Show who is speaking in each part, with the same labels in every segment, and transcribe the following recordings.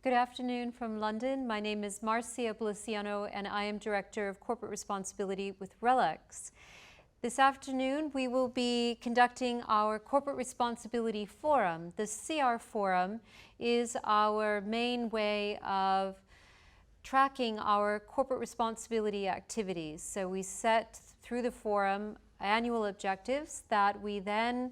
Speaker 1: Good afternoon from London. My name is Marcia Blasiano and I am Director of Corporate Responsibility with RELX. This afternoon we will be conducting our Corporate Responsibility Forum. The CR Forum is our main way of tracking our corporate responsibility activities. So we set through the forum annual objectives that we then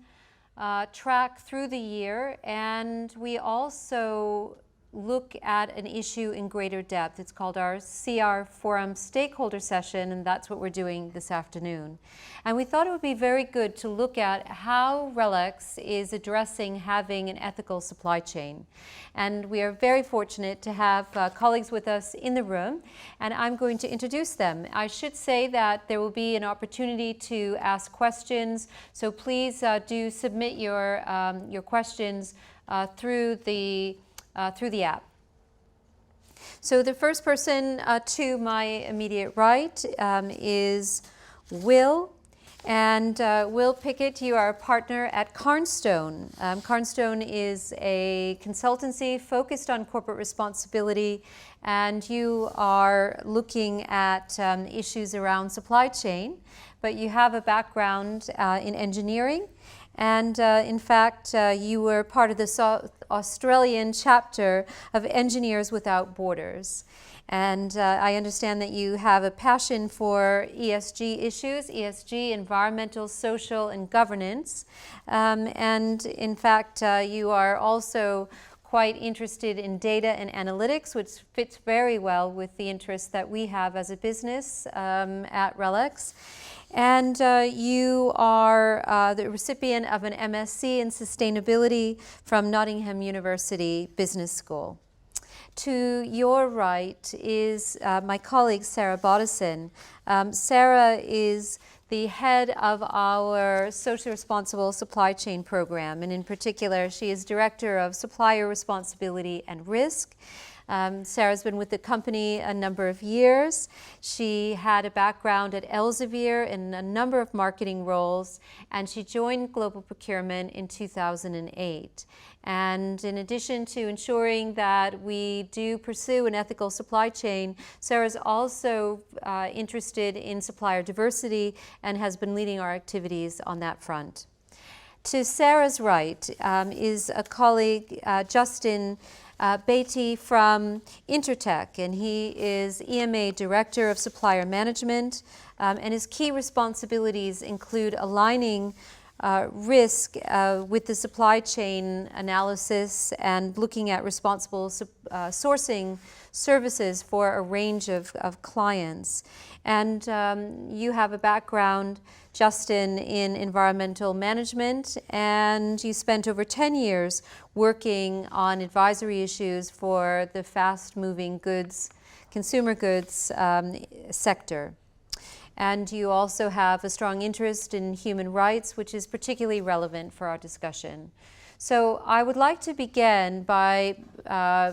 Speaker 1: track through the year, and we also look at an issue in greater depth. It's called our CR Forum Stakeholder Session, and that's what we're doing this afternoon. And we thought it would be very good to look at how RELX is addressing having an ethical supply chain. And we are very fortunate to have colleagues with us in the room, and I'm going to introduce them. I should say that there will be an opportunity to ask questions, so please do submit your questions through the app. So the first person to my immediate right is Will. And Will Pickett, you are a partner at Carnstone. Carnstone is a consultancy focused on corporate responsibility, and you are looking at issues around supply chain, but you have a background in engineering. And in fact, you were part of the South Australian chapter of Engineers Without Borders. And I understand that you have a passion for ESG issues, ESG, environmental, social, and governance. And in fact, you are also quite interested in data and analytics, which fits very well with the interests that we have as a business at RELX. And you are the recipient of an MSc in Sustainability from Nottingham University Business School. To your right is my colleague Sarah Bodison. Sarah is the head of our Socially Responsible Supply Chain Program, and in particular, she is Director of Supplier Responsibility and Risk. Sarah's been with the company a number of years. She had a background at Elsevier in a number of marketing roles, and she joined Global Procurement in 2008. And in addition to ensuring that we do pursue an ethical supply chain, Sarah's also interested in supplier diversity and has been leading our activities on that front. To Sarah's right is a colleague, Justin Beatty from Intertek, and he is EMA Director of Supplier Management, and his key responsibilities include aligning risk with the supply chain analysis and looking at responsible sourcing services for a range of clients. And you have a background, Justin, in environmental management, and you spent over 10 years working on advisory issues for the fast-moving goods, consumer goods sector. And you also have a strong interest in human rights, which is particularly relevant for our discussion. So I would like to begin by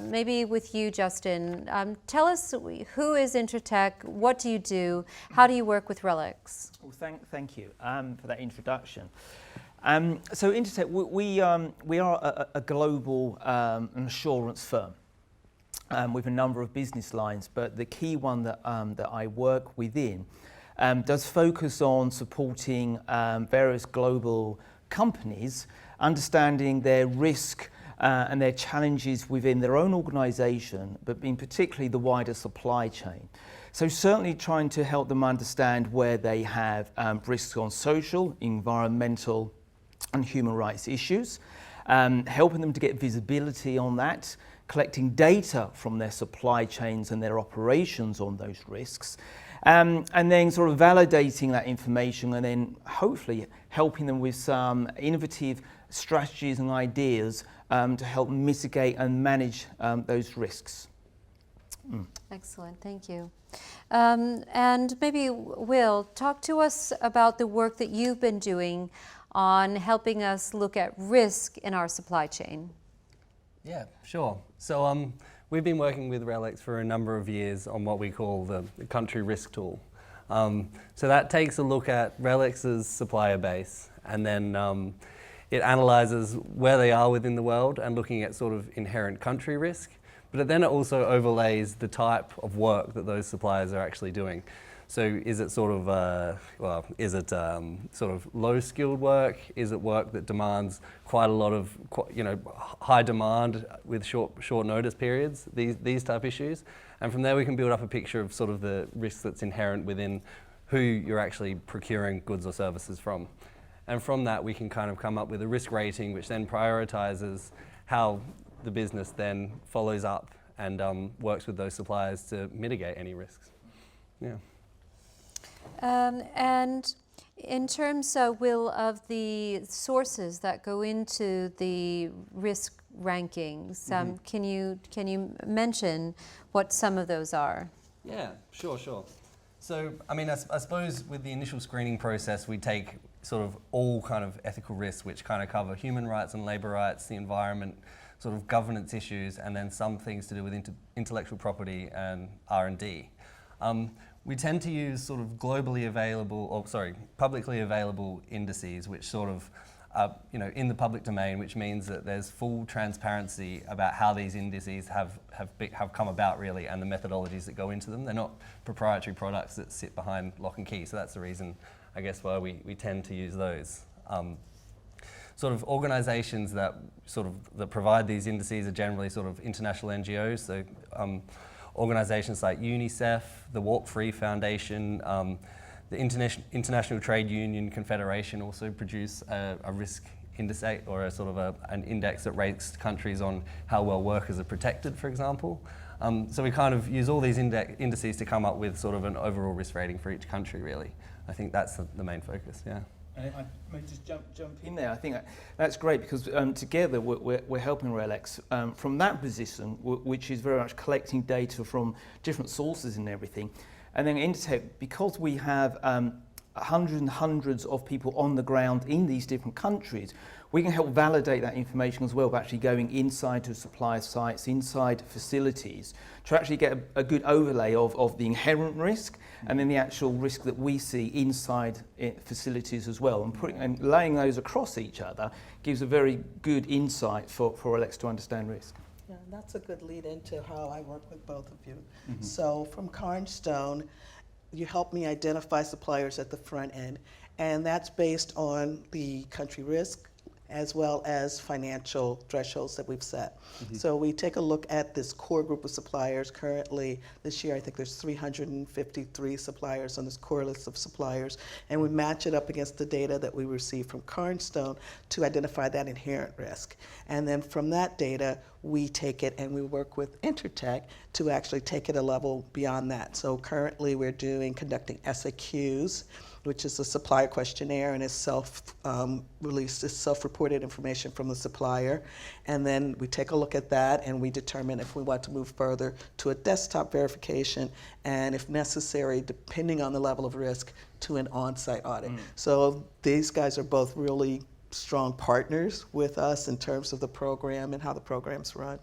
Speaker 1: maybe with you, Justin. Tell us, who is Intertek, what do you do, how do you work with RELX?
Speaker 2: Well, thank you for that introduction. So Intertek, we are a global assurance firm with a number of business lines, but the key one that I work within does focus on supporting various global companies, understanding their risk and their challenges within their own organisation, but in particularly the wider supply chain. So certainly trying to help them understand where they have risks on social, environmental and human rights issues, helping them to get visibility on that, collecting data from their supply chains and their operations on those risks, and then sort of validating that information and then hopefully helping them with some innovative strategies and ideas to help mitigate and manage those risks.
Speaker 1: Excellent, thank you. And maybe, Will, talk to us about the work that you've been doing on helping us look at risk in our supply chain.
Speaker 3: Yeah, sure. So we've been working with RELX for a number of years on what we call the country risk tool. So that takes a look at RELX's supplier base, and then it analyzes where they are within the world and looking at sort of inherent country risk, but then it also overlays the type of work that those suppliers are actually doing. So is it sort of, sort of low-skilled work? Is it work that demands quite a lot of, high demand with short notice periods? These type issues, and from there we can build up a picture of sort of the risk that's inherent within who you're actually procuring goods or services from. And from that we can kind of come up with a risk rating, which then prioritizes how the business then follows up and works with those suppliers to mitigate any risks. Yeah.
Speaker 1: And in terms, Will, of the sources that go into the risk rankings, can you mention what some of those are?
Speaker 3: Yeah, sure. So, I mean, I suppose with the initial screening process, we take sort of all kind of ethical risks, which kind of cover human rights and labour rights, the environment, sort of governance issues, and then some things to do with intellectual property and R&D. We tend to use sort of publicly available indices, which sort of are, in the public domain, which means that there's full transparency about how these indices have come about, really, and the methodologies that go into them. They're not proprietary products that sit behind lock and key, so that's the reason, I guess, why we tend to use those. Sort of organisations that provide these indices are generally sort of international NGOs. So organisations like UNICEF, the Walk Free Foundation, the International Trade Union Confederation also produce a risk index, or an index that rates countries on how well workers are protected, for example. So we kind of use all these indices to come up with sort of an overall risk rating for each country, really. I think that's the main focus, yeah.
Speaker 2: I may just jump in there. I think that's great because together we're helping RELX from that position, which is very much collecting data from different sources and everything. And then Intertek, because we have hundreds and hundreds of people on the ground in these different countries, we can help validate that information as well by actually going inside to supplier sites, inside facilities, to actually get a good overlay of the inherent risk and then the actual risk that we see inside facilities as well. And laying those across each other gives a very good insight for RELX to understand risk.
Speaker 4: Yeah, that's a good lead into how I work with both of you. So from Carnstone, you help me identify suppliers at the front end, and that's based on the country risk as well as financial thresholds that we've set. So we take a look at this core group of suppliers. Currently, this year, I think there's 353 suppliers on this core list of suppliers, and we match it up against the data that we receive from Carnstone to identify that inherent risk. And then from that data, we take it and we work with Intertek to actually take it a level beyond that. So currently, we're conducting SAQs, which is a supplier questionnaire, and it's self-released, it's self-reported information from the supplier. And then we take a look at that and we determine if we want to move further to a desktop verification, and if necessary, depending on the level of risk, to an on-site audit. So these guys are both really strong partners with us in terms of the program and how the program's run.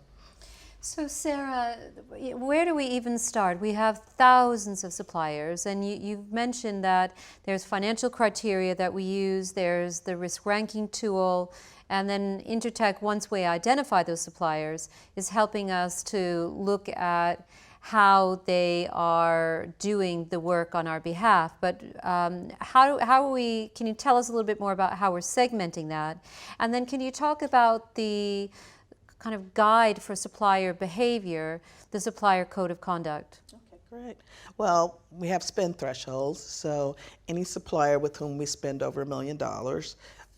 Speaker 1: So Sarah, where do we even start? We have thousands of suppliers, and you've mentioned that there's financial criteria that we use, there's the risk ranking tool, and then Intertek, once we identify those suppliers, is helping us to look at how they are doing the work on our behalf. But can you tell us a little bit more about how we're segmenting that? And then can you talk about the kind of guide for supplier behavior, the supplier code of conduct?
Speaker 4: Okay, great. Well, we have spend thresholds, so any supplier with whom we spend over $1 million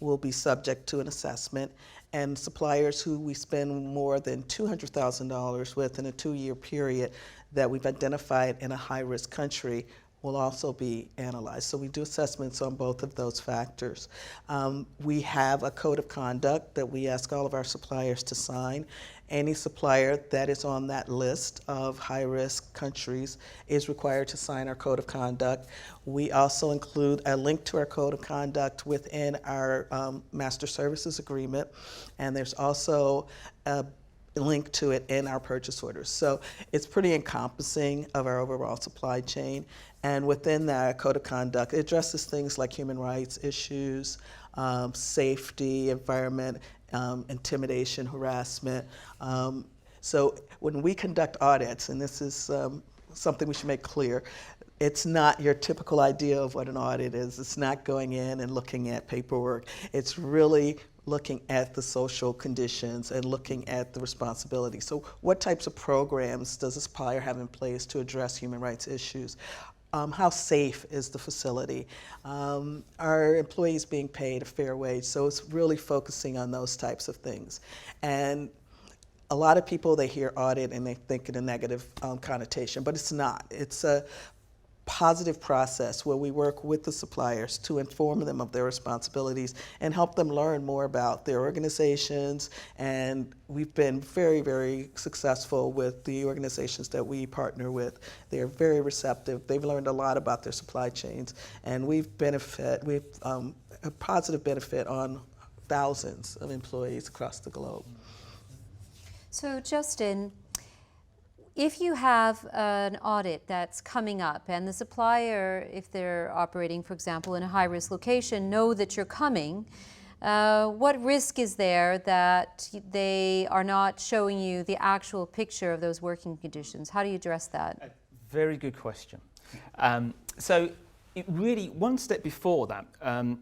Speaker 4: will be subject to an assessment, and suppliers who we spend more than $200,000 with in a 2-year period that we've identified in a high-risk country will also be analyzed. So we do assessments on both of those factors. We have a code of conduct that we ask all of our suppliers to sign. Any supplier that is on that list of high-risk countries is required to sign our code of conduct. We also include a link to our code of conduct within our master services agreement, and there's also a link to it in our purchase orders. So it's pretty encompassing of our overall supply chain. And within that code of conduct, it addresses things like human rights issues, safety, environment, intimidation, harassment, So when we conduct audits, and this is something we should make clear, it's not your typical idea of what an audit is. It's not going in and looking at paperwork. It's really looking at the social conditions and looking at the responsibility. So what types of programs does a supplier have in place to address human rights issues? How safe is the facility? Are employees being paid a fair wage? So it's really focusing on those types of things. And a lot of people, they hear audit and they think in a negative connotation, but it's not. It's a positive process where we work with the suppliers to inform them of their responsibilities and help them learn more about their organizations. And we've been very, very successful with the organizations that we partner with. They're very receptive. They've learned a lot about their supply chains, and we've a positive benefit on thousands of employees across the globe.
Speaker 1: So Justin, if you have an audit that's coming up and the supplier, if they're operating, for example, in a high-risk location, know that you're coming, what risk is there that they are not showing you the actual picture of those working conditions? How do you address that?
Speaker 2: Very good question. So it really, one step before that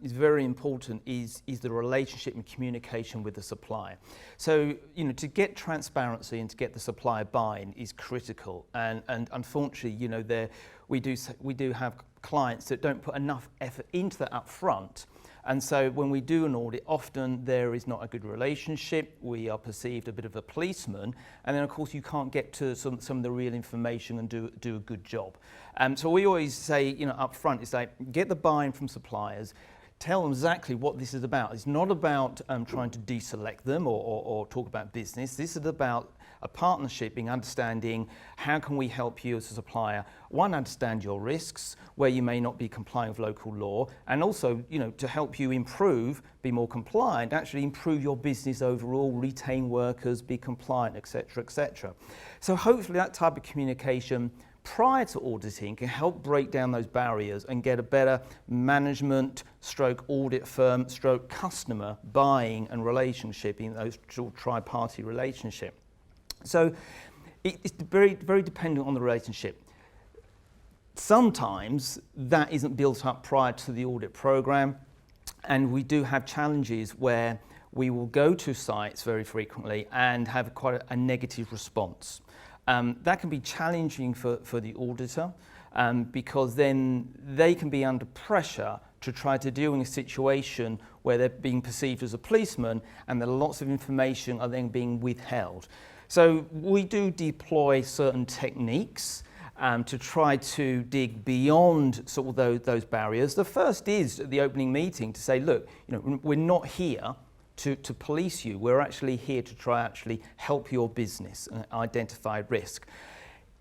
Speaker 2: is very important is the relationship and communication with the supplier. So, to get transparency and to get the supplier buy-in is critical. And unfortunately, we do have clients that don't put enough effort into that up front. And so when we do an audit, often there is not a good relationship. We are perceived a bit of a policeman. And then, of course, you can't get to some of the real information and do a good job. So we always say, up front, it's like, get the buy-in from suppliers. Tell them exactly what this is about. It's not about trying to deselect them or talk about business. This is about a partnership, being understanding how can we help you as a supplier, one, understand your risks, where you may not be complying with local law, and also, to help you improve, be more compliant, actually improve your business overall, retain workers, be compliant, etc., etc. So hopefully that type of communication prior to auditing can help break down those barriers and get a better management stroke audit firm stroke customer buying and relationship in those tri-party relationship. So it's very, very dependent on the relationship. Sometimes that isn't built up prior to the audit program, and we do have challenges where we will go to sites very frequently and have quite a negative response. That can be challenging for the auditor because then they can be under pressure to try to deal in a situation where they're being perceived as a policeman and that lots of information are then being withheld. So we do deploy certain techniques to try to dig beyond sort of those barriers. The first is at the opening meeting to say, look, we're not here to police you. We're actually here to try actually help your business and identify risk.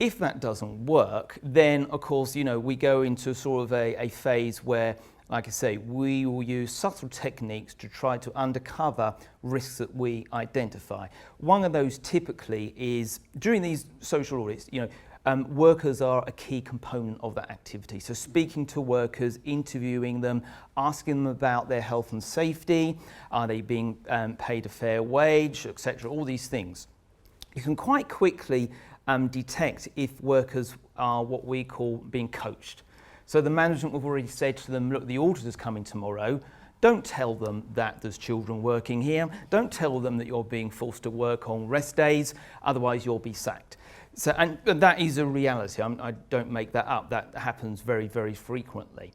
Speaker 2: If that doesn't work, then of course, we go into sort of a phase where, like I say, we will use subtle techniques to try to uncover risks that we identify. One of those typically is during these social audits, workers are a key component of that activity. So speaking to workers, interviewing them, asking them about their health and safety, are they being paid a fair wage, etc., all these things. You can quite quickly detect if workers are what we call being coached. So the management have already said to them, look, the auditor's coming tomorrow. Don't tell them that there's children working here. Don't tell them that you're being forced to work on rest days, otherwise you'll be sacked. So, and that is a reality. I don't make that up. That happens very, very frequently.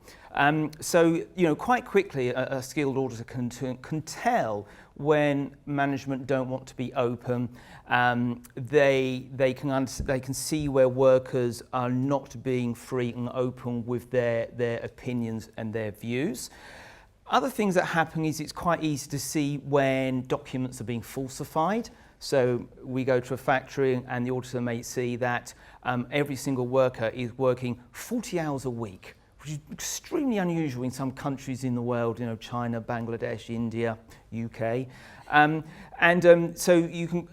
Speaker 2: So, quite quickly, a skilled auditor can tell when management don't want to be open. They can see where workers are not being free and open with their opinions and their views. Other things that happen is it's quite easy to see when documents are being falsified. So we go to a factory and the auditor may see that every single worker is working 40 hours a week, which is extremely unusual in some countries in the world, China, Bangladesh, India, UK. So you can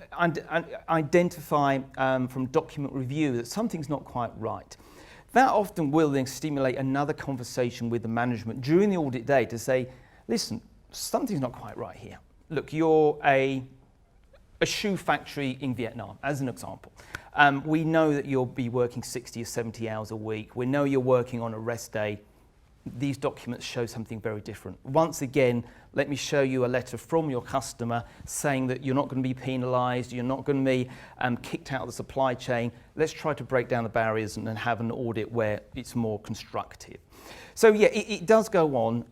Speaker 2: identify from document review that something's not quite right. That often will then stimulate another conversation with the management during the audit day to say, listen, something's not quite right here. Look, you're a a shoe factory in Vietnam, as an example. We know that you'll be working 60 or 70 hours a week. We know you're working on a rest day. These documents show something very different. Once again, let me show you a letter from your customer saying that you're not going to be penalised, you're not going to be kicked out of the supply chain. Let's try to break down the barriers and have an audit where it's more constructive. So yeah, it does go on.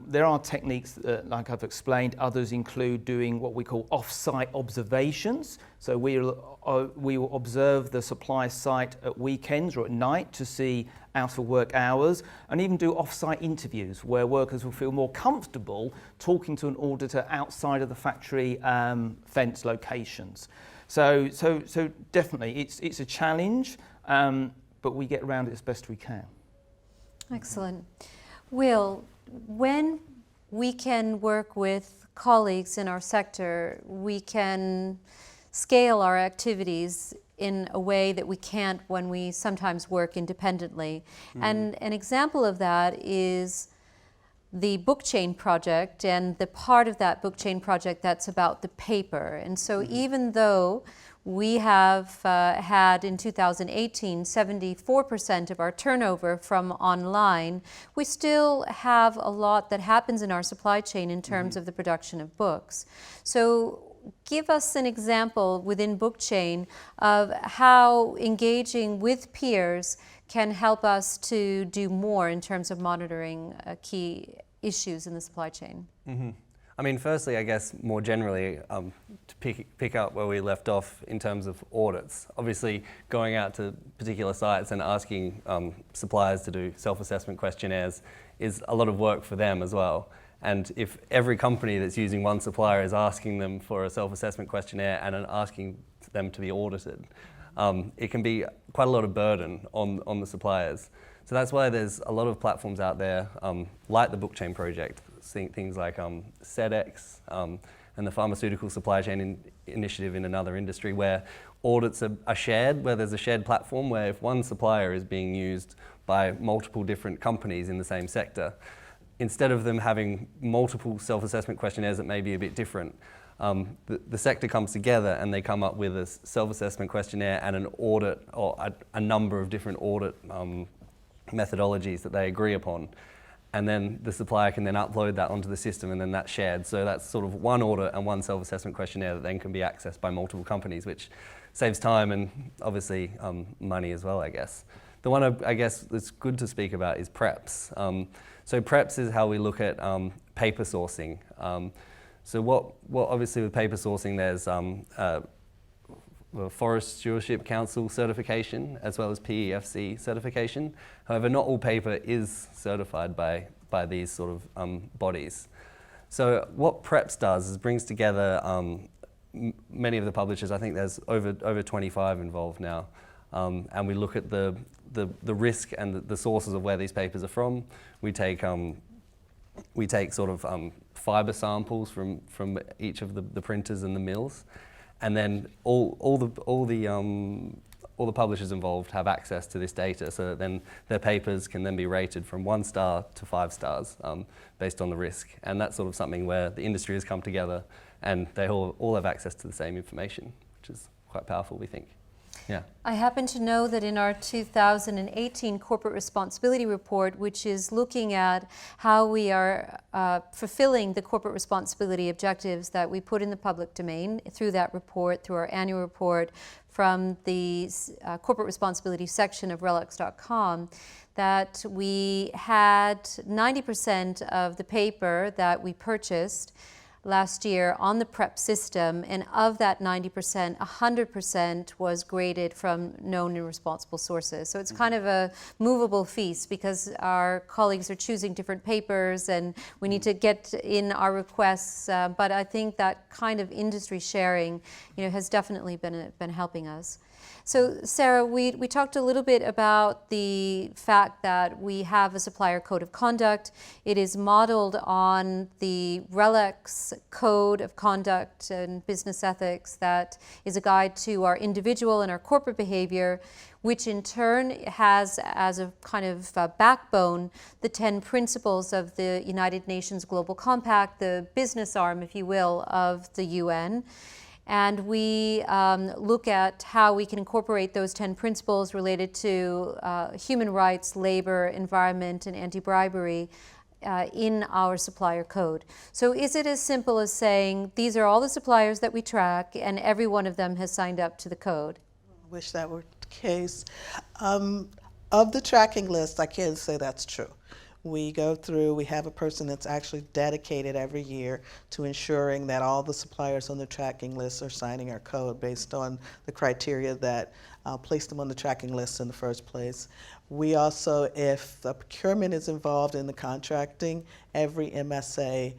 Speaker 2: There are techniques, like I've explained. Others include doing what we call off-site observations. So we will observe the supply site at weekends or at night to see out of work hours, and even do off-site interviews where workers will feel more comfortable talking to an auditor outside of the factory fence locations. So definitely it's a challenge, but we get around it as best we can.
Speaker 1: Excellent. Will, when we can work with colleagues in our sector, we can scale our activities in a way that we can't when we sometimes work independently. And an example of that is the book chain project, and the part of that book chain project that's about the paper. And so even though we have had in 2018 74% of our turnover from online, we still have a lot that happens in our supply chain in terms of the production of books. So give us an example within book chain of how engaging with peers can help us to do more in terms of monitoring key issues in the supply chain.
Speaker 3: I mean, firstly, I guess more generally, to pick up where we left off in terms of audits. Obviously, going out to particular sites and asking suppliers to do self-assessment questionnaires is a lot of work for them as well. And if every company that's using one supplier is asking them for a self-assessment questionnaire and asking them to be audited, it can be quite a lot of burden on the suppliers. So that's why there's a lot of platforms out there, like the Book Chain Project, things like SEDEX and the Pharmaceutical Supply Chain Initiative in another industry, where audits are shared, where there's a shared platform where if one supplier is being used by multiple different companies in the same sector, instead of them having multiple self-assessment questionnaires that may be a bit different, the sector comes together and they come up with a self-assessment questionnaire and an audit, or a number of different audit methodologies that they agree upon. And then the supplier can then upload that onto the system, and then that's shared. So that's sort of one audit and one self-assessment questionnaire that then can be accessed by multiple companies, which saves time and obviously money as well, I guess. The one I guess that's good to speak about is PREPS. So PREPS is how we look at paper sourcing. So what obviously with paper sourcing, there's Forest Stewardship Council certification as well as PEFC certification. However, not all paper is certified by these sort of bodies. So what PREPS does is brings together many of the publishers. I think there's over 25 involved now, and we look at the risk and the sources of where these papers are from. We take sort of fibre samples from each of the printers and the mills. And then all the publishers involved have access to this data, so that then their papers can then be rated from 1 star to 5 stars based on the risk. And that's sort of something where the industry has come together and they all have access to the same information, which is quite powerful, we think. Yeah.
Speaker 1: I happen to know that in our 2018 Corporate Responsibility Report, which is looking at how we are fulfilling the corporate responsibility objectives that we put in the public domain through that report, through our annual report from the corporate responsibility section of RELX.com, that we had 90% of the paper that we purchased last year on the PREP system, and of that 90%, 100% was graded from known and responsible sources. So it's kind of a movable feast because our colleagues are choosing different papers and we need to get in our requests, but I think that kind of industry sharing, has definitely been helping us. So Sarah, we talked a little bit about the fact that we have a supplier code of conduct. It is modeled on the RELX code of conduct and business ethics that is a guide to our individual and our corporate behavior, which in turn has as a kind of backbone the 10 principles of the United Nations Global Compact, the business arm, if you will, of the UN. And we look at how we can incorporate those 10 principles related to human rights, labor, environment, and anti-bribery in our supplier code. So is it as simple as saying, these are all the suppliers that we track and every one of them has signed up to the code?
Speaker 4: I wish that were the case. Of the tracking list, I can't say that's true. We go through, we have a person that's actually dedicated every year to ensuring that all the suppliers on the tracking list are signing our code based on the criteria that placed them on the tracking list in the first place. We also, if the procurement is involved in the contracting, every MSA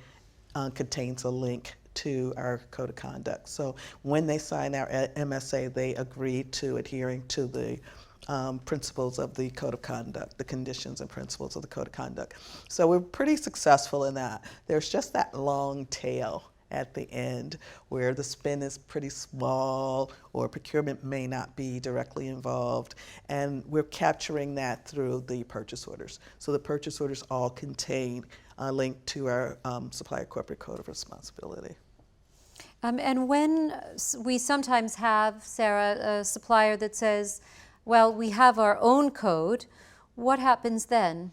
Speaker 4: contains a link to our code of conduct. So when they sign our MSA, they agree to adhering to the principles of the code of conduct, the conditions and principles of the code of conduct. So we're pretty successful in that. There's just that long tail at the end where the spend is pretty small or procurement may not be directly involved, and we're capturing that through the purchase orders. So the purchase orders all contain a link to our supplier corporate code of responsibility.
Speaker 1: And when we sometimes have, Sarah, a supplier that says, well, we have our own code, what happens then?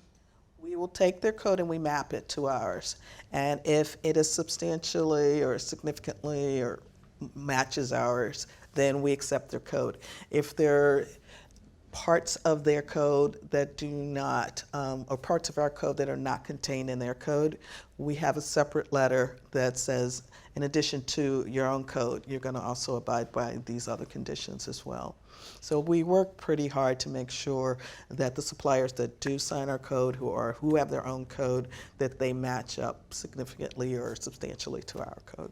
Speaker 4: We will take their code and we map it to ours. And if it is substantially or significantly or matches ours, then we accept their code. If there are parts of their code that do not, or parts of our code that are not contained in their code, we have a separate letter that says, in addition to your own code, you're going to also abide by these other conditions as well. So we work pretty hard to make sure that the suppliers that do sign our code, who have their own code, that they match up significantly or substantially to our code.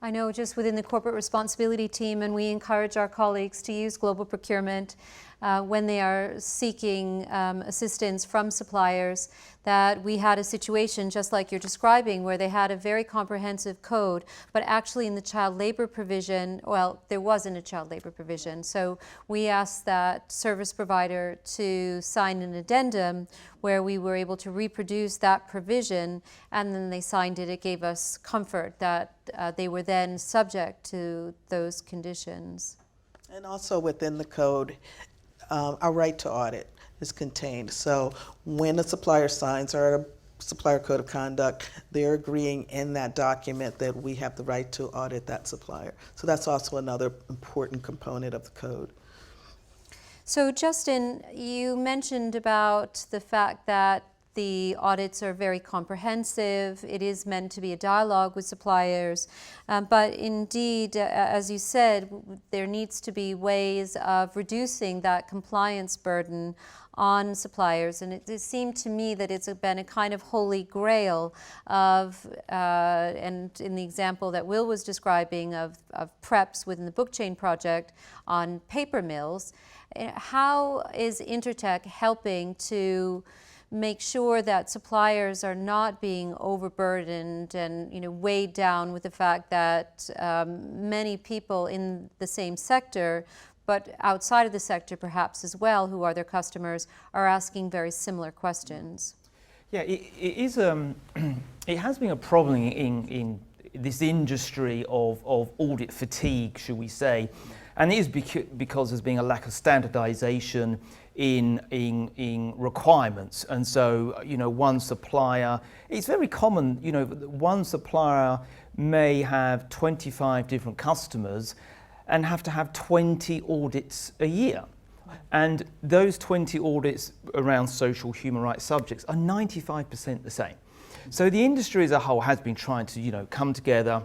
Speaker 1: I know just within the corporate responsibility team, and we encourage our colleagues to use global procurement when they are seeking assistance from suppliers, that we had a situation just like you're describing where they had a very comprehensive code, but actually in the child labor provision, well, there wasn't a child labor provision. So we asked that service provider to sign an addendum where we were able to reproduce that provision, and then they signed it. It gave us comfort that they were then subject to those conditions.
Speaker 4: And also within the code, our right to audit is contained. So when a supplier signs our supplier code of conduct, they're agreeing in that document that we have the right to audit that supplier. So that's also another important component of the code.
Speaker 1: So Justin, you mentioned about the fact that the audits are very comprehensive. It is meant to be a dialogue with suppliers, but indeed, as you said, there needs to be ways of reducing that compliance burden on suppliers, and it seemed to me that it's been a kind of holy grail of, and in the example that Will was describing of preps within the book chain project on paper mills, how is Intertech helping to make sure that suppliers are not being overburdened and weighed down with the fact that many people in the same sector, but outside of the sector perhaps as well, who are their customers, are asking very similar questions?
Speaker 2: Yeah, it is. It has been a problem in this industry of audit fatigue, should we say, and it is because there's been a lack of standardization in requirements, and so one supplier. It's very common, one supplier may have 25 different customers and have to have 20 audits a year. And those 20 audits around social human rights subjects are 95% the same. So the industry as a whole has been trying to, come together,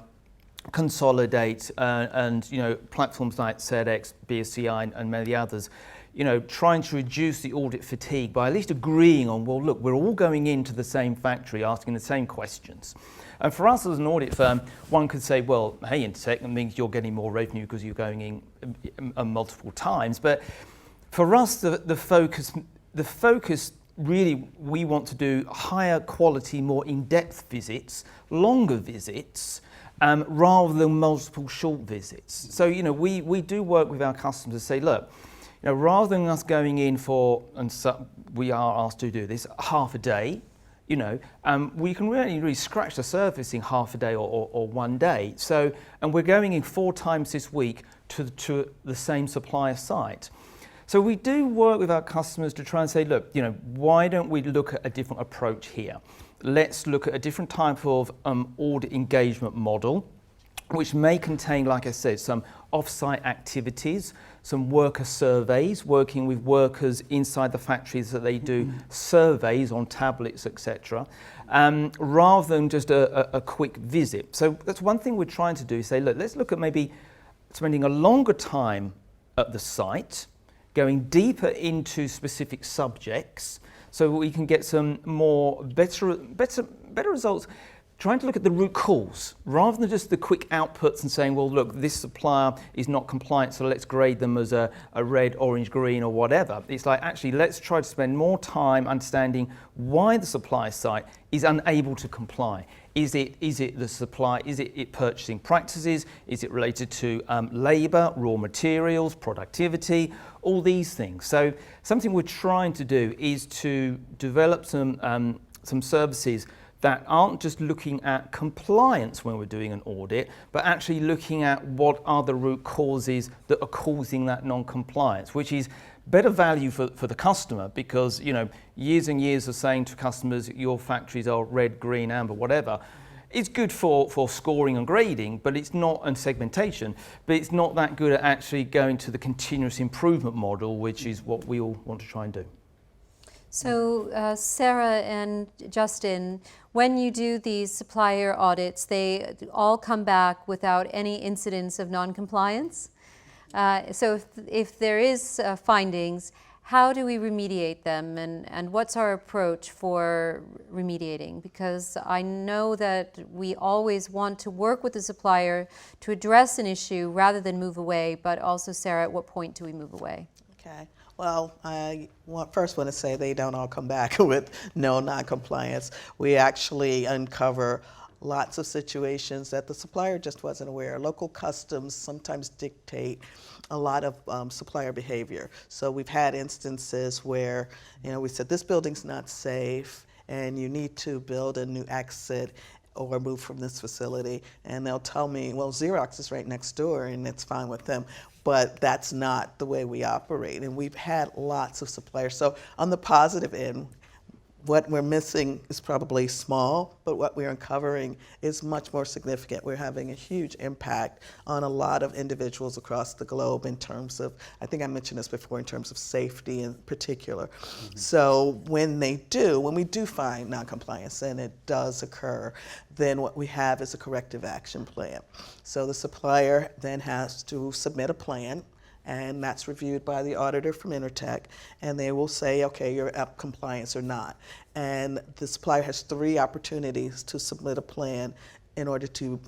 Speaker 2: consolidate, and platforms like SEDEX, BSCI, and many others, trying to reduce the audit fatigue by at least agreeing on, well, look, we're all going into the same factory asking the same questions. And for us as an audit firm, one could say, well, hey, Intertech, that means you're getting more revenue because you're going in multiple times. But for us, the focus really, we want to do higher quality, more in-depth visits, longer visits, rather than multiple short visits. So, we do work with our customers to say, look, rather than us going in for, and so we are asked to do this, half a day, we can really scratch the surface in half a day or 1 day. So, and we're going in 4 times this week to the same supplier site. So we do work with our customers to try and say, look, why don't we look at a different approach here? Let's look at a different type of audit engagement model, which may contain, like I said, some off-site activities, some worker surveys, working with workers inside the factories that they do surveys on tablets, etc., rather than just a quick visit. So that's one thing we're trying to do, say, look, let's look at maybe spending a longer time at the site, going deeper into specific subjects, so we can get some better results. Trying to look at the root cause rather than just the quick outputs and saying, well, look, this supplier is not compliant, so let's grade them as a red, orange, green, or whatever. It's like, actually, let's try to spend more time understanding why the supplier site is unable to comply. Is it the supply? Is it purchasing practices? Is it related to labour, raw materials, productivity, all these things? So something we're trying to do is to develop some services that aren't just looking at compliance when we're doing an audit, but actually looking at what are the root causes that are causing that non-compliance, which is better value for the customer, because years and years of saying to customers your factories are red, green, amber, whatever, it's good for scoring and grading, but it's not, and segmentation, but it's not that good at actually going to the continuous improvement model, which is what we all want to try and do.
Speaker 1: So Sarah and Justin, when you do these supplier audits, they all come back without any incidents of non-compliance. So if there is findings, how do we remediate them, and what's our approach for remediating? Because I know that we always want to work with the supplier to address an issue rather than move away, but also, Sarah, at what point do we move away?
Speaker 4: Okay. Well, I first want to say they don't all come back with no non-compliance. We actually uncover lots of situations that the supplier just wasn't aware. Local customs sometimes dictate a lot of supplier behavior. So we've had instances where, we said this building's not safe and you need to build a new exit or move from this facility, and they'll tell me, well, Xerox is right next door and it's fine with them. But that's not the way we operate, and we've had lots of suppliers. So on the positive end, what we're missing is probably small, but what we're uncovering is much more significant. We're having a huge impact on a lot of individuals across the globe in terms of, I think I mentioned this before, in terms of safety in particular. Mm-hmm. So when we do find noncompliance, and it does occur, then what we have is a corrective action plan. So the supplier then has to submit a plan, and that's reviewed by the auditor from Intertech, and they will say, okay, you're at compliance or not. And the supplier has 3 opportunities to submit a plan in order to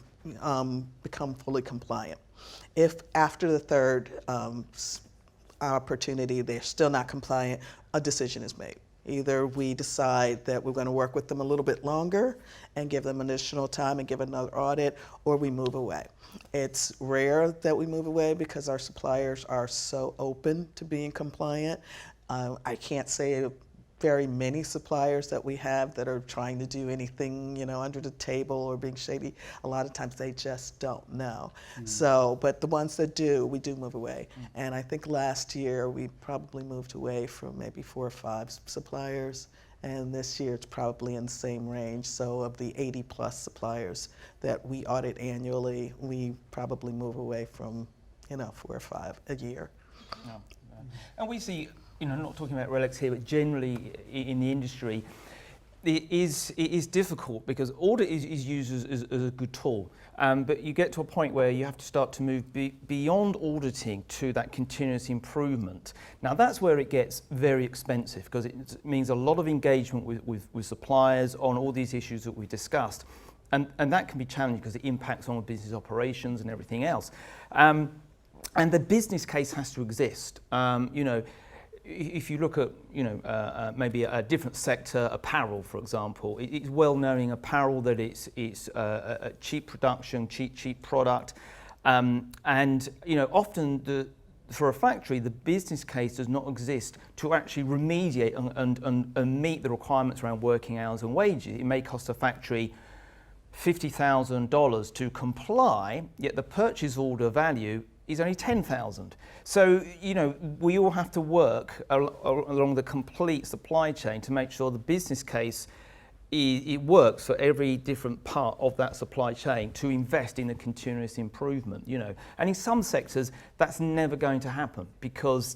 Speaker 4: become fully compliant. If after the 3rd opportunity they're still not compliant, a decision is made. Either we decide that we're going to work with them a little bit longer and give them additional time and give another audit, or we move away. It's rare that we move away because our suppliers are so open to being compliant. I can't say very many suppliers that we have that are trying to do anything, under the table or being shady. A lot of times they just don't know. Mm. So, but the ones that do, we do move away. Mm. And I think last year we probably moved away from maybe 4 or 5 suppliers. And this year it's probably in the same range. So of the 80 plus suppliers that we audit annually, we probably move away from, 4 or 5 a year.
Speaker 2: Yeah. And we see, not talking about RELX here, but generally in the industry, it is difficult because audit is used as a good tool. But you get to a point where you have to start to move beyond auditing to that continuous improvement. Now that's where it gets very expensive, because it means a lot of engagement with suppliers on all these issues that we discussed. And that can be challenging because it impacts on business operations and everything else. And the business case has to exist. If you look at, maybe a different sector, apparel, for example, it's well known in apparel that it's a cheap production, cheap product, and often for a factory, the business case does not exist to actually remediate and meet the requirements around working hours and wages. It may cost a factory $50,000 to comply, yet the purchase order value is only $10,000. So, we all have to work along the complete supply chain to make sure the business case it works for every different part of that supply chain to invest in a continuous improvement, And in some sectors, that's never going to happen because,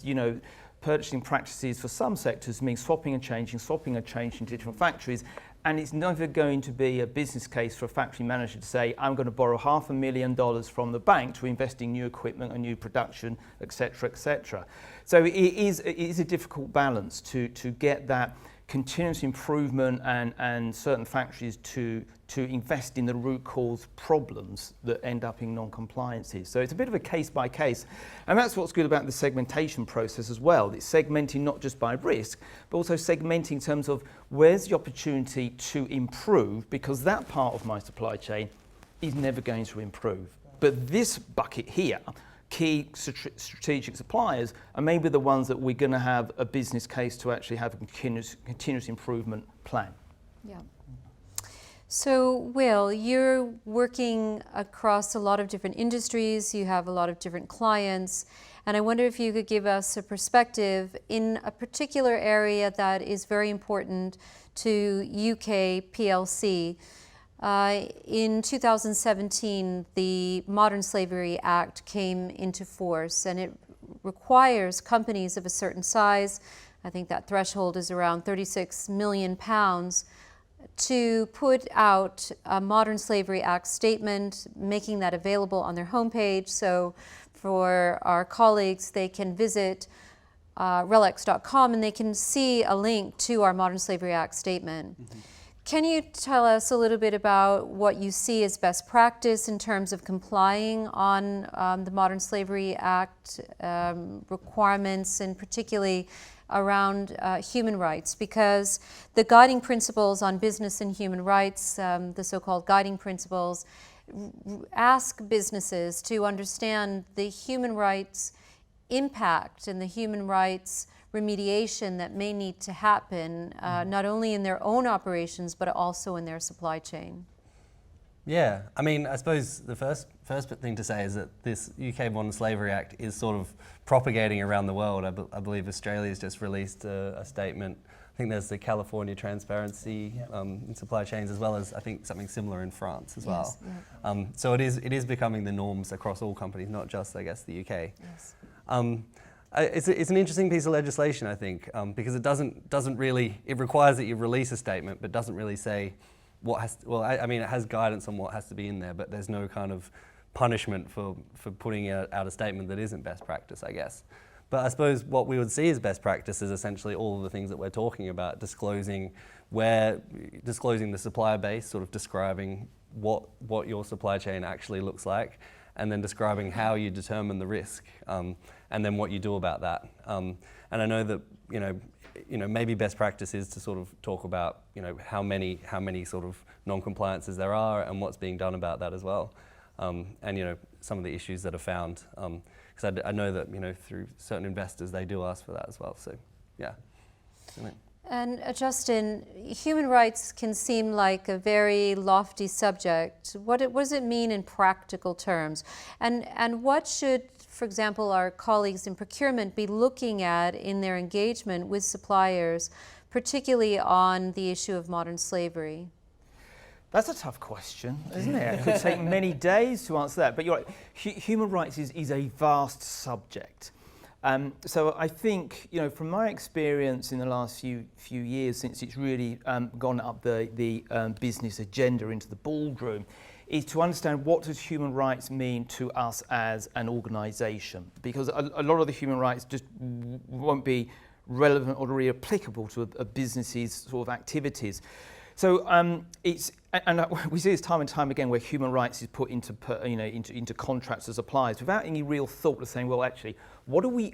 Speaker 2: purchasing practices for some sectors means swapping and changing to different factories. And it's never going to be a business case for a factory manager to say, I'm going to borrow $500,000 from the bank to invest in new equipment and new production, et cetera, et cetera. So it is a difficult balance to get that continuous improvement and certain factories to invest in the root cause problems that end up in non-compliances. So it's a bit of a case by case. And that's what's good about the segmentation process as well. It's segmenting not just by risk, but also segmenting in terms of where's the opportunity to improve, because that part of my supply chain is never going to improve. But this bucket here, key strategic suppliers, are maybe the ones that we're going to have a business case to actually have a continuous improvement plan.
Speaker 1: Yeah. So, Will, you're working across a lot of different industries, you have a lot of different clients, and I wonder if you could give us a perspective in a particular area that is very important to UK PLC. In 2017, the Modern Slavery Act came into force, and it requires companies of a certain size, I think that threshold is around £36 million, to put out a Modern Slavery Act statement, making that available on their homepage. So for our colleagues, they can visit relex.com and they can see a link to our Modern Slavery Act statement. Mm-hmm. Can you tell us a little bit about what you see as best practice in terms of complying on the Modern Slavery Act requirements, and particularly around human rights? Because the guiding principles on business and human rights, the so-called guiding principles, ask businesses to understand the human rights impact and the human rights remediation that may need to happen, not only in their own operations, but also in their supply chain.
Speaker 3: Yeah, I mean, I suppose the first thing to say is that this UK Modern Slavery Act is sort of propagating around the world. I believe Australia's just released a statement. I think there's the California Transparency in supply chains, as well as I think something similar in France as well. Yes, so it is becoming the norms across all companies, not just, I guess, the UK. Yes. It's an interesting piece of legislation, I think, because it doesn't really, it requires that you release a statement, but doesn't really say what has to, well, I mean, it has guidance on what has to be in there, but there's no kind of punishment for putting out a statement that isn't best practice, I guess. But I suppose what we would see as best practice is essentially all of the things that we're talking about, disclosing the supplier base, sort of describing what your supply chain actually looks like, and then describing how you determine the risk, and then what you do about that. And I know that maybe best practice is to sort of talk about how many sort of non-compliances there are and what's being done about that as well, and some of the issues that are found. Because I know that through certain investors they do ask for that as well. So yeah.
Speaker 1: And Justin, human rights can seem like a very lofty subject. What does it mean in practical terms? And what should, for example, our colleagues in procurement be looking at in their engagement with suppliers, particularly on the issue of modern slavery?
Speaker 2: That's a tough question, isn't it? It could take many days to answer that. But you're right, human rights is a vast subject. So I think, from my experience in the last few years, since it's really gone up the business agenda into the boardroom, is to understand what does human rights mean to us as an organisation. Because a lot of the human rights just won't be relevant or really applicable to a business's sort of activities. So we see this time and time again where human rights is put into contracts as suppliers without any real thought of saying, well, actually, what are we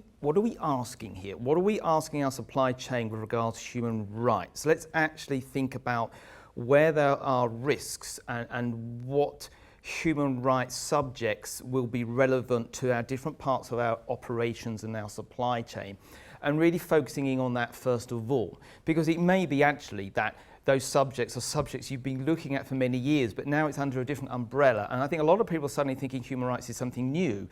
Speaker 2: asking here? What are we asking our supply chain with regards to human rights? Let's actually think about where there are risks and what human rights subjects will be relevant to our different parts of our operations and our supply chain, and really focusing in on that first of all, because it may be actually that those subjects are subjects you've been looking at for many years, but now it's under a different umbrella. And I think a lot of people are suddenly thinking human rights is something new.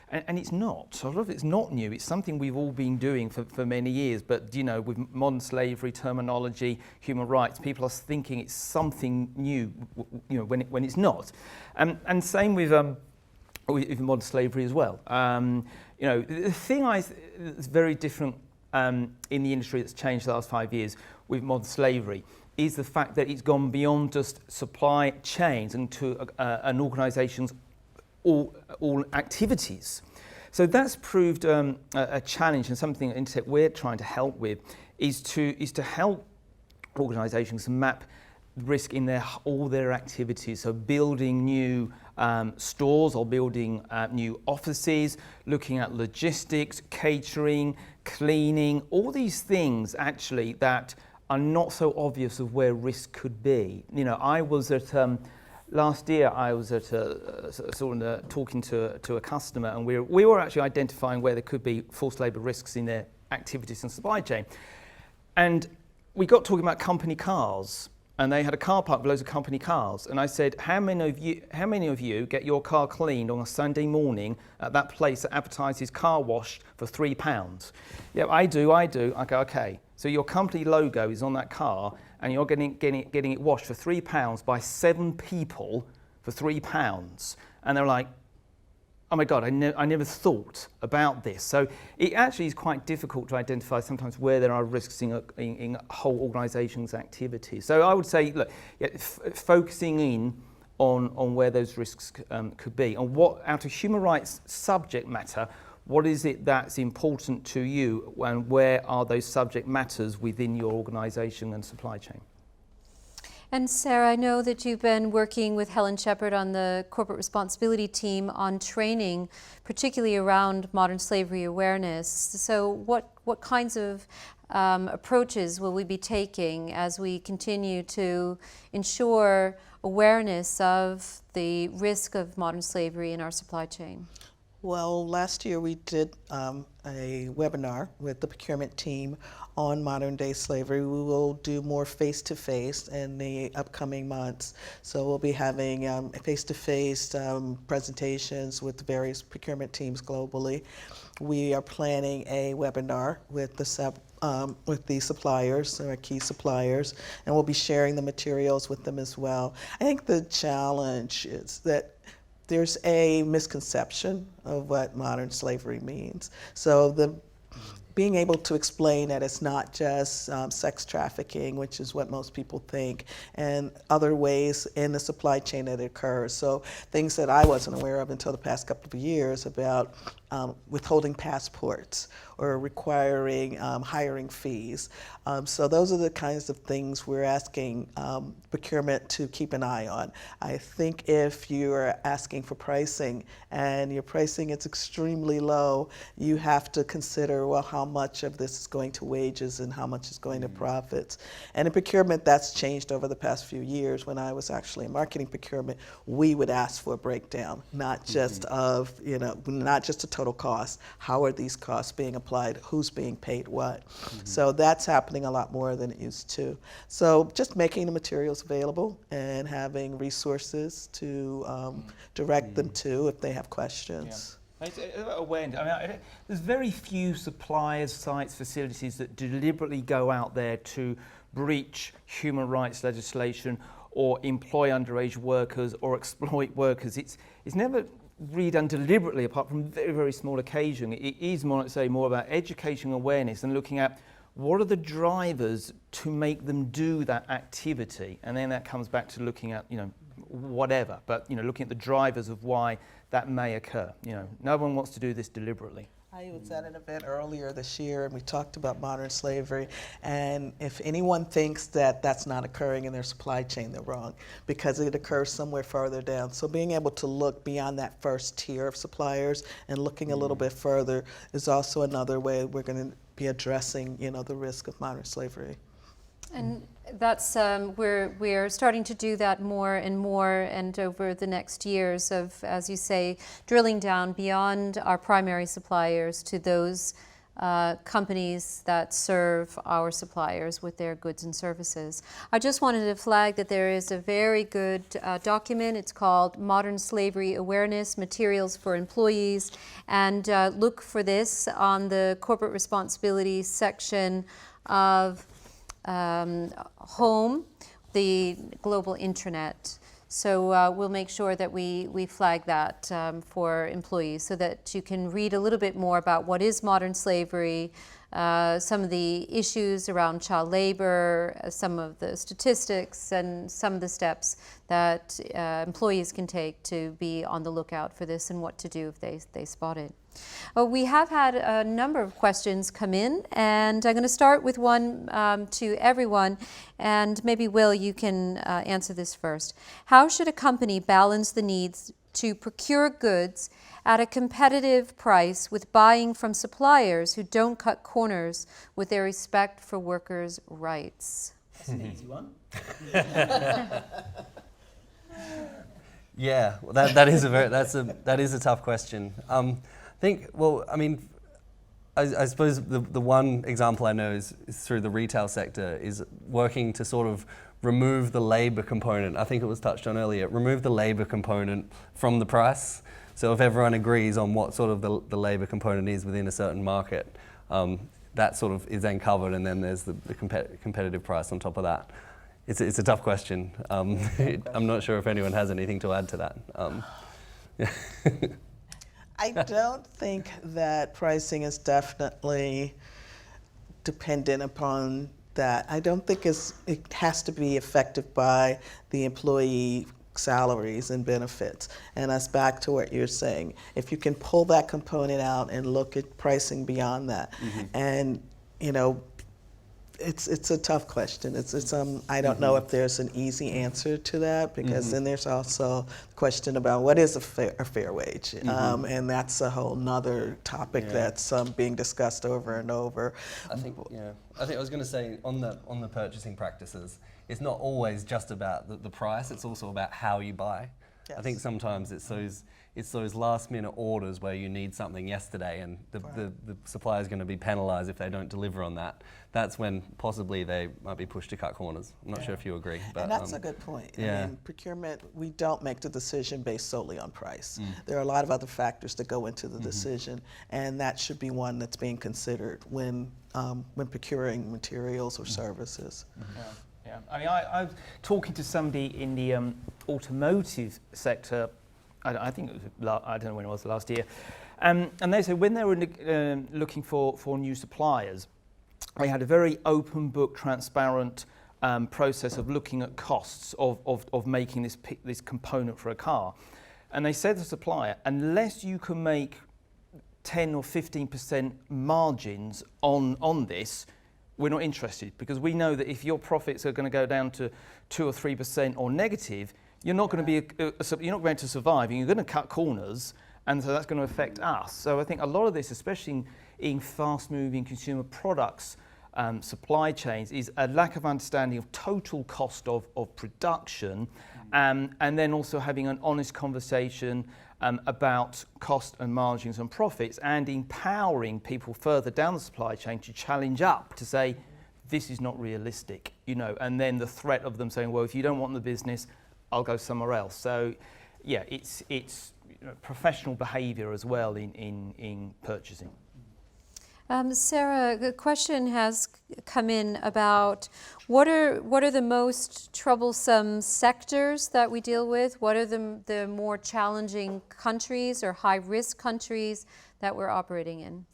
Speaker 2: And it's not. A lot of it's not new. It's something we've all been doing for many years. But, you know, with modern slavery terminology, human rights, people are thinking it's something new, you know, when it's not. And same with modern slavery as well. You know, the thing that's very different in the industry that's changed the last 5 years with modern slavery is the fact that it's gone beyond just supply chains and to an organisation's all activities. So that's proved a challenge, and something at Intertek we're trying to help with is to help organisations map risk in all their activities. So building new stores or building new offices, looking at logistics, catering, cleaning, all these things actually that are not so obvious of where risk could be. You know, I was at last year I was at talking to a customer, and we were actually identifying where there could be forced labour risks in their activities and supply chain. And we got talking about company cars, and they had a car park with loads of company cars. And I said, how many of you get your car cleaned on a Sunday morning at that place that advertises car washed for £3? Yeah, I do. I go, okay. So your company logo is on that car, and you're getting it washed for £3 by 7 people for £3. And they're like, oh my God, I never thought about this. So it actually is quite difficult to identify sometimes where there are risks in whole organisations' activities. So I would say, look, focusing in on where those risks could be, and what out of human rights subject matter, what is it that's important to you, and where are those subject matters within your organisation and supply chain?
Speaker 1: And Sarah, I know that you've been working with Helen Shepherd on the corporate responsibility team on training, particularly around modern slavery awareness. So what kinds of approaches will we be taking as we continue to ensure awareness of the risk of modern slavery in our supply chain?
Speaker 4: Well, last year we did a webinar with the procurement team on modern day slavery. We will do more face-to-face in the upcoming months. So we'll be having face-to-face presentations with various procurement teams globally. We are planning a webinar with the suppliers, our key suppliers, and we'll be sharing the materials with them as well. I think the challenge is that there's a misconception of what modern slavery means. So being able to explain that it's not just sex trafficking, which is what most people think, and other ways in the supply chain that it occurs. So things that I wasn't aware of until the past couple of years about withholding passports or requiring hiring fees. So those are the kinds of things we're asking procurement to keep an eye on. I think if you're asking for pricing and your pricing is extremely low, you have to consider, well, how much of this is going to wages and how much is going to profits. And in procurement, that's changed over the past few years. When I was actually in marketing procurement, we would ask for a breakdown, not just of, not just a total cost. How are these costs being applied? Who's being paid what? So that's happening a lot more than it used to. So just making the materials available and having resources to direct them to if they have questions.
Speaker 2: Awareness. I mean, there's very few suppliers, sites, facilities that deliberately go out there to breach human rights legislation or employ underage workers or exploit workers. It's never really done deliberately, apart from very, very small occasion. It is more, let's say, more about education awareness and looking at what are the drivers to make them do that activity, and then that comes back to looking at whatever, but looking at the drivers of why that may occur. No one wants to do this deliberately.
Speaker 4: I was at an event earlier this year and we talked about modern slavery, and if anyone thinks that that's not occurring in their supply chain, they're wrong, because it occurs somewhere further down. So being able to look beyond that first tier of suppliers and looking a little bit further is also another way we're going to be addressing the risk of modern slavery.
Speaker 1: And That's we're starting to do that more and more, and over the next years of, as you say, drilling down beyond our primary suppliers to those companies that serve our suppliers with their goods and services. I just wanted to flag that there is a very good document. It's called Modern Slavery Awareness Materials for Employees, and look for this on the corporate responsibility section of Home, the global intranet. So we'll make sure that we flag that for employees so that you can read a little bit more about what is modern slavery, some of the issues around child labor, some of the statistics, and some of the steps that employees can take to be on the lookout for this and what to do if they spot it. We have had a number of questions come in, and I'm going to start with one to everyone, and maybe Will, you can answer this first. How should a company balance the needs to procure goods at a competitive price with buying from suppliers who don't cut corners with their respect for workers' rights?
Speaker 2: That's an easy one.
Speaker 3: Yeah, well, that is a tough question. I think, well, I mean, I suppose the one example I know is through the retail sector is working to sort of remove the labour component. I think it was touched on earlier. Remove the labour component from the price. So if everyone agrees on what sort of the labour component is within a certain market, that sort of is then covered, and then there's the competitive price on top of that. It's a tough question. I'm not sure if anyone has anything to add to that. Yeah.
Speaker 4: I don't think that pricing is definitely dependent upon that. I don't think it has to be affected by the employee salaries and benefits. And that's back to what you're saying. If you can pull that component out and look at pricing beyond that, and it's a tough question. I don't know if there's an easy answer to that, because then there's also the question about what is a fair wage, and that's a whole nother topic that's being discussed over and over.
Speaker 3: I think I was going to say on the purchasing practices, it's not always just about the price. It's also about how you buy. Yes. I think sometimes it's those last minute orders where you need something yesterday, and the supplier is going to be penalised if they don't deliver on that. That's when possibly they might be pushed to cut corners. I'm not sure if you agree. But,
Speaker 4: and that's a good point.
Speaker 3: Yeah.
Speaker 4: I mean, procurement, we don't make the decision based solely on price. There are a lot of other factors that go into the decision, and that should be one that's being considered when procuring materials or services.
Speaker 2: Yeah. I mean, I was talking to somebody in the automotive sector. I think it was, I don't know when it was, last year, and they said when they were looking for new suppliers, they had a very open book, transparent process of looking at costs of making this component for a car, and they said to the supplier, unless you can make 10 or 15% margins on this, we're not interested, because we know that if your profits are going to go down to 2 or 3% or negative, you're not going to be you're not going to survive, and you're going to cut corners, and so that's going to affect us. So I think a lot of this, especially in fast-moving consumer products supply chains, is a lack of understanding of total cost of production, and then also having an honest conversation about cost and margins and profits, and empowering people further down the supply chain to challenge up to say, this is not realistic, and then the threat of them saying, well, if you don't want the business, I'll go somewhere else. So, yeah, it's professional behaviour as well in purchasing.
Speaker 1: Sarah, the question has come in about what are the most troublesome sectors that we deal with? What are the more challenging countries or high-risk countries that we're operating in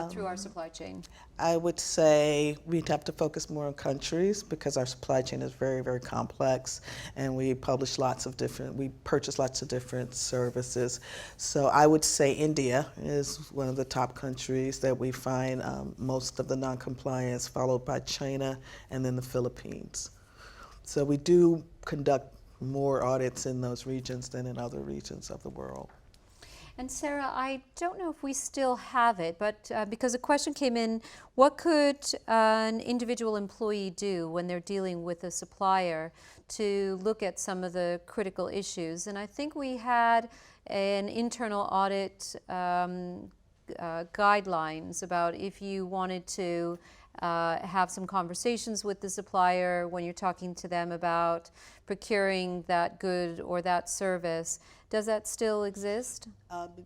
Speaker 1: through our supply chain?
Speaker 4: I would say we'd have to focus more on countries, because our supply chain is very, very complex, and we purchase lots of different services. So I would say India is one of the top countries that we find most of the non-compliance, followed by China and then the Philippines. So we do conduct more audits in those regions than in other regions of the world.
Speaker 1: And Sarah, I don't know if we still have it, but because a question came in, what could an individual employee do when they're dealing with a supplier to look at some of the critical issues? And I think we had an internal audit guidelines about if you wanted to have some conversations with the supplier when you're talking to them about procuring that good or that service. Does that still exist?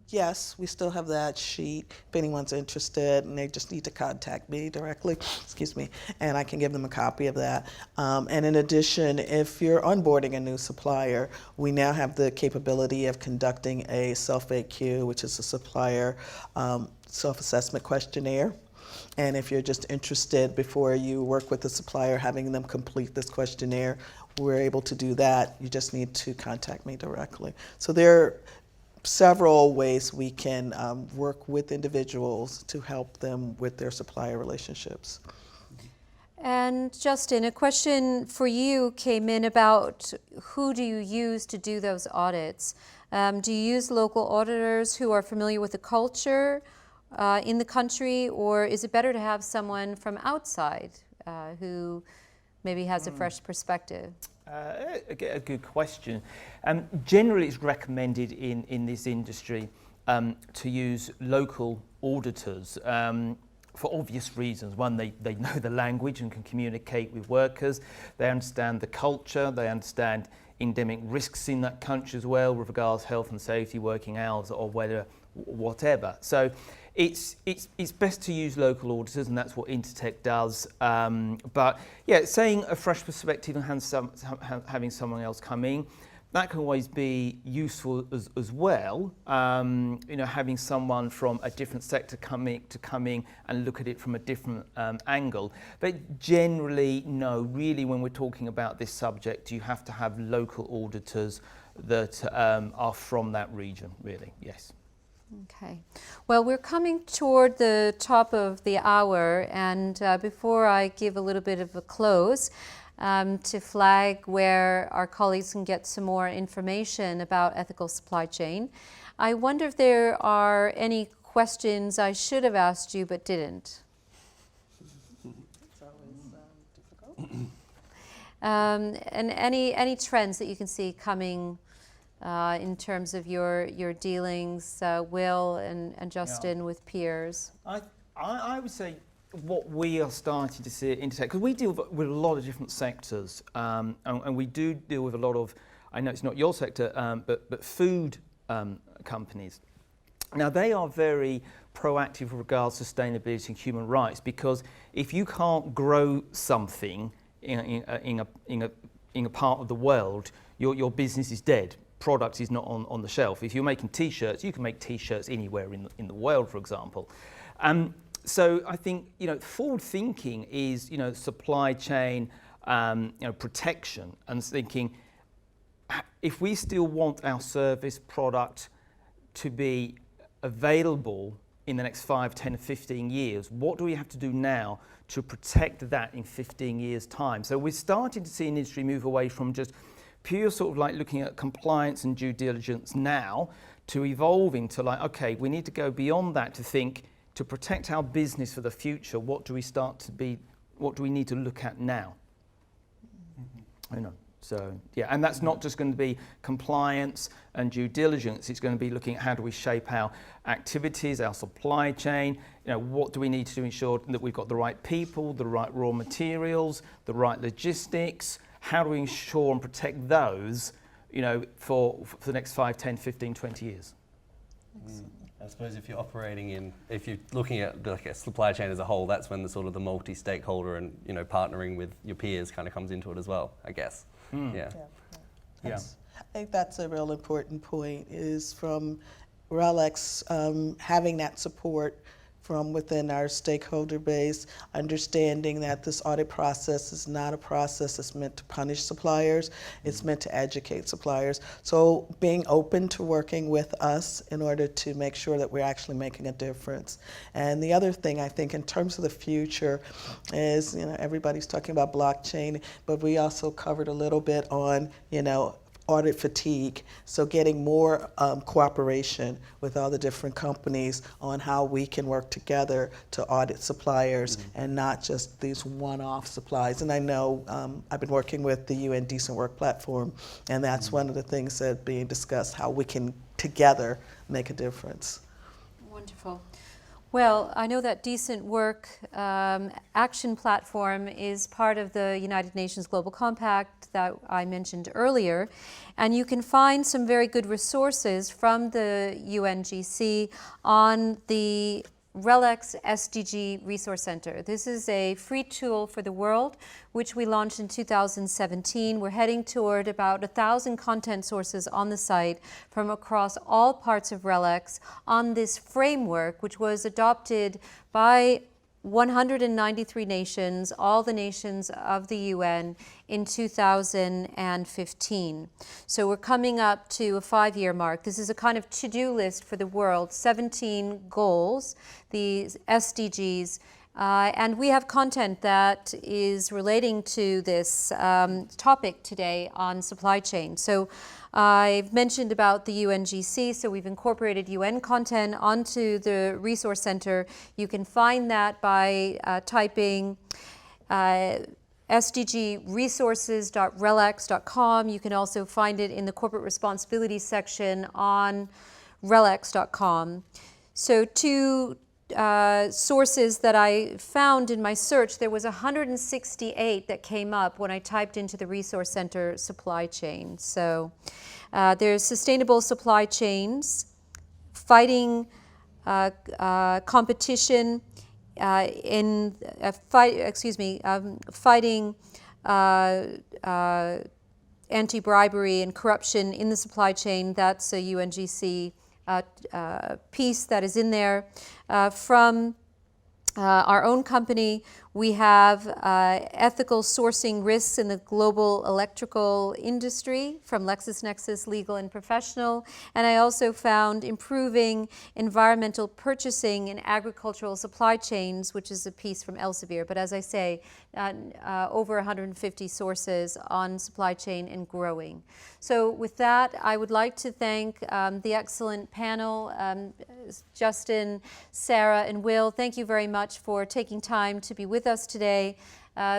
Speaker 4: Yes, we still have that sheet if anyone's interested, and they just need to contact me directly, excuse me, and I can give them a copy of that. And in addition, if you're onboarding a new supplier, we now have the capability of conducting a self-AQ, which is a supplier self-assessment questionnaire. And if you're just interested, before you work with the supplier, having them complete this questionnaire, we're able to do that. You just need to contact me directly. So there are several ways we can work with individuals to help them with their supplier relationships.
Speaker 1: And Justin, a question for you came in about who do you use to do those audits? Do you use local auditors who are familiar with the culture in the country, or is it better to have someone from outside who maybe has a fresh perspective?
Speaker 2: A good question. Generally, it's recommended in this industry to use local auditors for obvious reasons. One, they know the language and can communicate with workers. They understand the culture. They understand endemic risks in that country as well with regards to health and safety, working hours, or whatever. So it's best to use local auditors, and that's what Intertek does. But yeah, saying a fresh perspective and having someone else come in, that can always be useful as well. Having someone from a different sector come in and look at it from a different angle. But generally, no, really when we're talking about this subject, you have to have local auditors that are from that region, really, yes.
Speaker 1: Okay. Well, we're coming toward the top of the hour, and before I give a little bit of a close, to flag where our colleagues can get some more information about ethical supply chain, I wonder if there are any questions I should have asked you but didn't.
Speaker 4: It's always difficult.
Speaker 1: And any trends that you can see coming in terms of your dealings, Will and Justin, with peers?
Speaker 2: I would say what we are starting to see at Intertek, because we deal with a lot of different sectors, and we do deal with a lot of, I know it's not your sector, but food companies. Now they are very proactive with regards to sustainability and human rights, because if you can't grow something in a part of the world, your business is dead. Product is not on the shelf. If you're making T-shirts, you can make T-shirts anywhere in the world, for example. So I think forward thinking is supply chain protection, and thinking if we still want our service product to be available in the next 5, 10, 15 years, what do we have to do now to protect that in 15 years' time? So we're starting to see an industry move away from just pure sort of like looking at compliance and due diligence now to evolving to like, okay, we need to go beyond that to think, to protect our business for the future, what do we need to look at now? So yeah, and that's not just going to be compliance and due diligence, it's going to be looking at how do we shape our activities, our supply chain, what do we need to ensure that we've got the right people, the right raw materials, the right logistics. How do we ensure and protect those, for the next 5, 10, 15, 20 years?
Speaker 3: I suppose if you're looking at like a supply chain as a whole, that's when the sort of the multi-stakeholder and partnering with your peers kind of comes into it as well, I guess. Yeah.
Speaker 2: Yeah.
Speaker 4: I think that's a real important point, is from RELX having that support from within our stakeholder base, understanding that this audit process is not a process that's meant to punish suppliers, it's meant to educate suppliers. So being open to working with us in order to make sure that we're actually making a difference. And the other thing I think in terms of the future is, everybody's talking about blockchain, but we also covered a little bit on, audit fatigue. So getting more cooperation with all the different companies on how we can work together to audit suppliers and not just these one-off supplies. And I know I've been working with the UN Decent Work Platform, and that's one of the things that being discussed, how we can together make a difference.
Speaker 1: Wonderful. Well, I know that Decent Work Action Platform is part of the United Nations Global Compact that I mentioned earlier, and you can find some very good resources from the UNGC on the RELX SDG Resource Center. This is a free tool for the world, which we launched in 2017. We're heading toward about 1,000 content sources on the site from across all parts of RELX on this framework, which was adopted by 193 nations, all the nations of the UN, in 2015. So we're coming up to a 5-year mark. This is a kind of to-do list for the world, 17 goals, the SDGs, and we have content that is relating to this topic today on supply chain. So I've mentioned about the UNGC, so we've incorporated UN content onto the Resource Center. You can find that by typing sdgresources.relex.com. You can also find it in the corporate responsibility section on relex.com. So two sources that I found in my search, there was 168 that came up when I typed into the Resource Center supply chain. So there's sustainable supply chains, fighting competition fighting anti-bribery and corruption in the supply chain. That's a UNGC piece that is in there. From our own company, we have ethical sourcing risks in the global electrical industry from LexisNexis Legal and Professional. And I also found improving environmental purchasing in agricultural supply chains, which is a piece from Elsevier. But as I say, over 150 sources on supply chain and growing. So with that, I would like to thank the excellent panel, Justin, Sarah, and Will. Thank you very much for taking time to be with us today.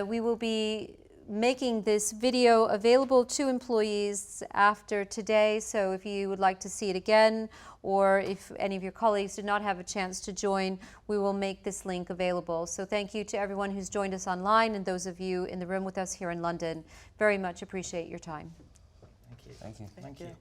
Speaker 1: We will be making this video available to employees after today, so if you would like to see it again, or if any of your colleagues did not have a chance to join, we will make this link available. So thank you to everyone who's joined us online and those of you in the room with us here in London. Very much appreciate your time.
Speaker 2: Thank you.
Speaker 3: Thank you.
Speaker 2: Thank you.